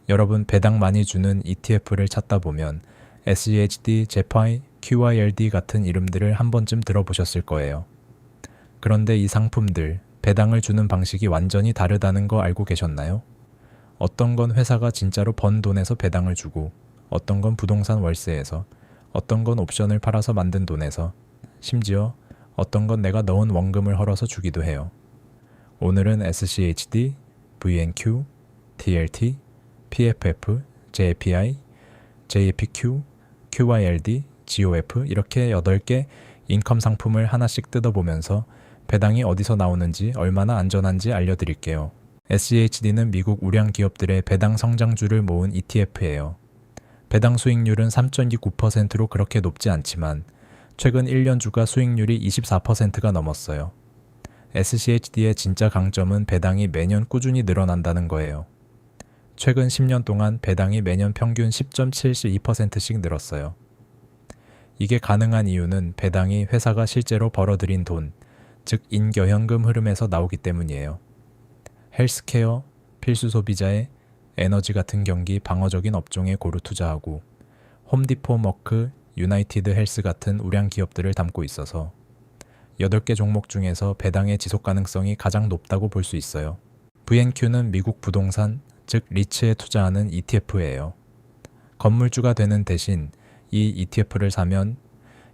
여러분 배당 많이 주는 ETF를 찾다 보면 SGHD, 제파이, QYLD 같은 이름들을 한 번쯤 들어보셨을 거예요. 그런데 이 상품들 배당을 주는 방식이 완전히 다르다는 거 알고 계셨나요? 어떤 건 회사가 진짜로 번 돈에서 배당을 주고, 어떤 건 부동산 월세에서, 어떤 건 옵션을 팔아서 만든 돈에서, 심지어 어떤 건 내가 넣은 원금을 헐어서 주기도 해요. 오늘은 SCHD, VNQ, TLT, PFF, JPI, JPQ, QYLD, GOF 이렇게 8개 인컴 상품을 하나씩 뜯어보면서 배당이 어디서 나오는지 얼마나 안전한지 알려드릴게요. SCHD는 미국 우량 기업들의 배당 성장주를 모은 ETF예요. 배당 수익률은 3.29%로 그렇게 높지 않지만 최근 1년 주가 수익률이 24%가 넘었어요. SCHD의 진짜 강점은 배당이 매년 꾸준히 늘어난다는 거예요. 최근 10년 동안 배당이 매년 평균 10.72%씩 늘었어요. 이게 가능한 이유는 배당이 회사가 실제로 벌어들인 돈, 즉 인겨현금 흐름에서 나오기 때문이에요. 헬스케어, 필수 소비자의 에너지 같은 경기 방어적인 업종에 고루 투자하고 홈디포 머크, 유나이티드 헬스 같은 우량 기업들을 담고 있어서 8개 종목 중에서 배당의 지속 가능성이 가장 높다고 볼 수 있어요. VNQ는 미국 부동산, 즉 리츠에 투자하는 ETF예요. 건물주가 되는 대신 이 ETF를 사면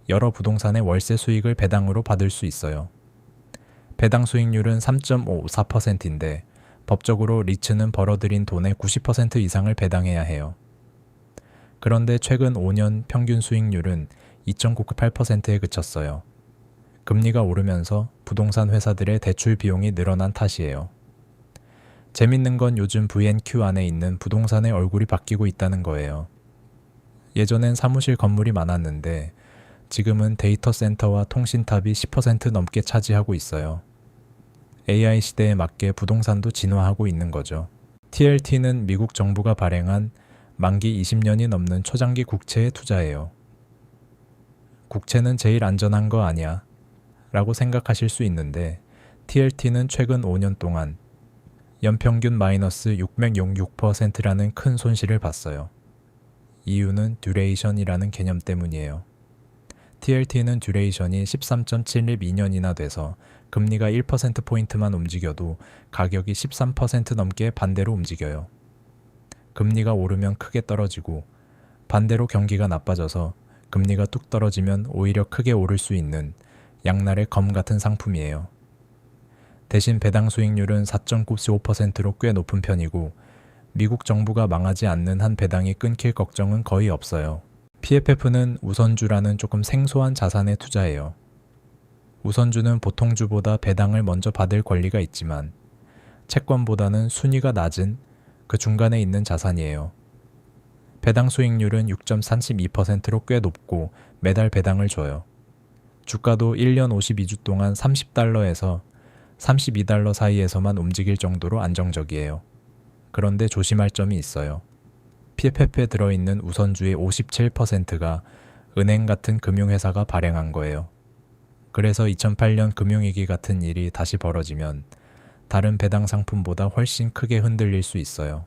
여러 부동산의 월세 수익을 배당으로 받을 수 있어요. 배당 수익률은 3.54%인데 법적으로 리츠는 벌어들인 돈의 90% 이상을 배당해야 해요. 그런데 최근 5년 평균 수익률은 2.98%에 그쳤어요. 금리가 오르면서 부동산 회사들의 대출 비용이 늘어난 탓이에요. 재밌는 건 요즘 VNQ 안에 있는 부동산의 얼굴이 바뀌고 있다는 거예요. 예전엔 사무실 건물이 많았는데 지금은 데이터 센터와 통신탑이 10% 넘게 차지하고 있어요. AI 시대에 맞게 부동산도 진화하고 있는 거죠. TLT는 미국 정부가 발행한 만기 20년이 넘는 초장기 국채에 투자해요. 국채는 제일 안전한 거 아니야? 라고 생각하실 수 있는데 TLT는 최근 5년 동안 연평균 마이너스 606%라는 큰 손실을 봤어요. 이유는 듀레이션이라는 개념 때문이에요. TLT는 듀레이션이 13.72년이나 돼서 금리가 1%포인트만 움직여도 가격이 13% 넘게 반대로 움직여요. 금리가 오르면 크게 떨어지고 반대로 경기가 나빠져서 금리가 뚝 떨어지면 오히려 크게 오를 수 있는 양날의 검 같은 상품이에요. 대신 배당 수익률은 4.95%로 꽤 높은 편이고 미국 정부가 망하지 않는 한 배당이 끊길 걱정은 거의 없어요. PFF는 우선주라는 조금 생소한 자산에 투자해요. 우선주는 보통주보다 배당을 먼저 받을 권리가 있지만 채권보다는 순위가 낮은 그 중간에 있는 자산이에요. 배당 수익률은 6.32%로 꽤 높고 매달 배당을 줘요. 주가도 1년 52주 동안 $30에서 $32 사이에서만 움직일 정도로 안정적이에요. 그런데 조심할 점이 있어요. PFF에 들어있는 우선주의 57%가 은행 같은 금융회사가 발행한 거예요. 그래서 2008년 금융위기 같은 일이 다시 벌어지면 다른 배당 상품보다 훨씬 크게 흔들릴 수 있어요.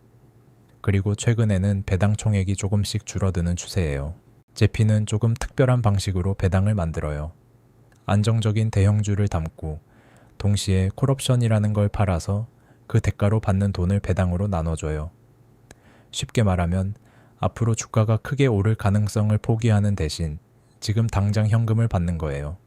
그리고 최근에는 배당 총액이 조금씩 줄어드는 추세예요. 제피는 조금 특별한 방식으로 배당을 만들어요. 안정적인 대형주를 담고 동시에 콜옵션이라는 걸 팔아서 그 대가로 받는 돈을 배당으로 나눠줘요. 쉽게 말하면 앞으로 주가가 크게 오를 가능성을 포기하는 대신 지금 당장 현금을 받는 거예요.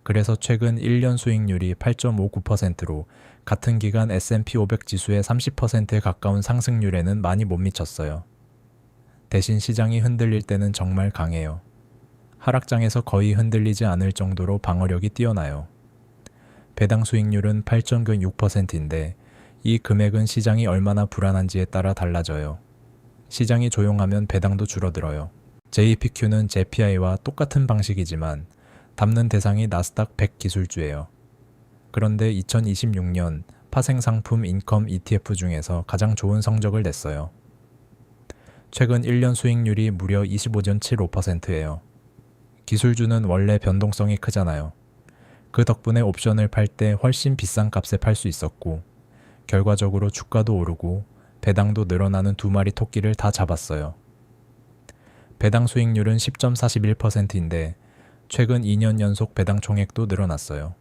그래서 최근 1년 수익률이 8.59%로 같은 기간 S&P 500 지수의 30%에 가까운 상승률에는 많이 못 미쳤어요. 대신 시장이 흔들릴 때는 정말 강해요. 하락장에서 거의 흔들리지 않을 정도로 방어력이 뛰어나요. 배당 수익률은 8.6%인데 이 금액은 시장이 얼마나 불안한지에 따라 달라져요. 시장이 조용하면 배당도 줄어들어요. JPQ는 JPI와 똑같은 방식이지만 담는 대상이 나스닥 100 기술주예요. 그런데 2026년 파생상품 인컴 ETF 중에서 가장 좋은 성적을 냈어요. 최근 1년 수익률이 무려 25.75%예요. 기술주는 원래 변동성이 크잖아요. 그 덕분에 옵션을 팔 때 훨씬 비싼 값에 팔 수 있었고 결과적으로 주가도 오르고 배당도 늘어나는 두 마리 토끼를 다 잡았어요. 배당 수익률은 10.41%인데 최근 2년 연속 배당 총액도 늘어났어요.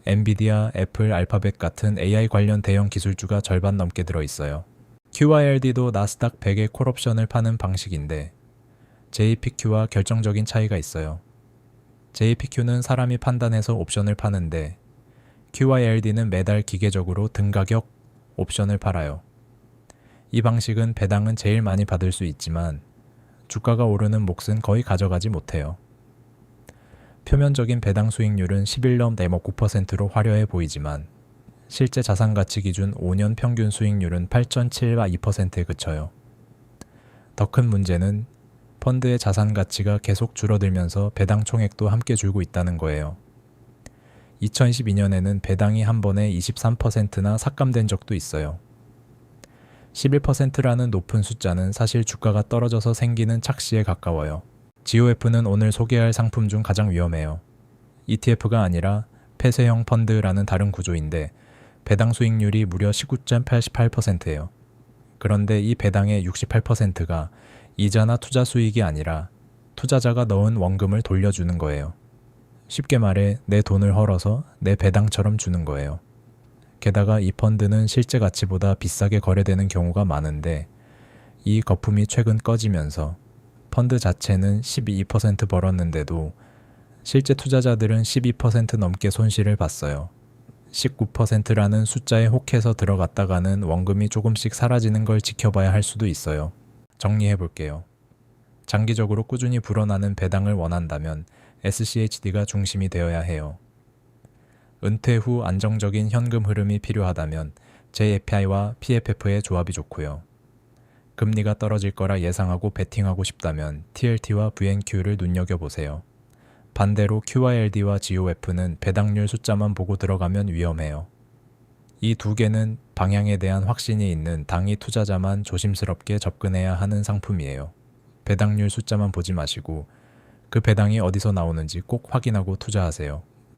엔비디아, 애플, 알파벳 같은 AI 관련 대형 기술주가 절반 넘게 들어있어요. QYLD도 나스닥 100의 콜옵션을 파는 방식인데 JPQ와 결정적인 차이가 있어요. JPQ는 사람이 판단해서 옵션을 파는데 QYLD는 매달 기계적으로 등가격 옵션을 팔아요. 이 방식은 배당은 제일 많이 받을 수 있지만 주가가 오르는 몫은 거의 가져가지 못해요. 표면적인 배당 수익률은 11.9%로 화려해 보이지만 실제 자산가치 기준 5년 평균 수익률은 8.72%에 그쳐요. 더 큰 문제는 펀드의 자산가치가 계속 줄어들면서 배당 총액도 함께 줄고 있다는 거예요. 2012년에는 배당이 한 번에 23%나 삭감된 적도 있어요. 11%라는 높은 숫자는 사실 주가가 떨어져서 생기는 착시에 가까워요. GOF는 오늘 소개할 상품 중 가장 위험해요. ETF가 아니라 폐쇄형 펀드라는 다른 구조인데 배당 수익률이 무려 19.88%예요. 그런데 이 배당의 68%가 이자나 투자 수익이 아니라 투자자가 넣은 원금을 돌려주는 거예요. 쉽게 말해 내 돈을 헐어서 내 배당처럼 주는 거예요. 게다가 이 펀드는 실제 가치보다 비싸게 거래되는 경우가 많은데 이 거품이 최근 꺼지면서 펀드 자체는 12% 벌었는데도 실제 투자자들은 12% 넘게 손실을 봤어요. 19%라는 숫자에 혹해서 들어갔다가는 원금이 조금씩 사라지는 걸 지켜봐야 할 수도 있어요. 정리해 볼게요. 장기적으로 꾸준히 불어나는 배당을 원한다면 SCHD가 중심이 되어야 해요. 은퇴 후 안정적인 현금 흐름이 필요하다면 JFI와 PFF의 조합이 좋고요. 금리가 떨어질 거라 예상하고 베팅하고 싶다면 TLT와 VNQ를 눈여겨보세요. 반대로 QYLD와 GOF는 배당률 숫자만 보고 들어가면 위험해요. 이 두 개는 방향에 대한 확신이 있는 당위 투자자만 조심스럽게 접근해야 하는 상품이에요. 배당률 숫자만 보지 마시고 그 배당이 어디서 나오는지 꼭 확인하고 투자하세요.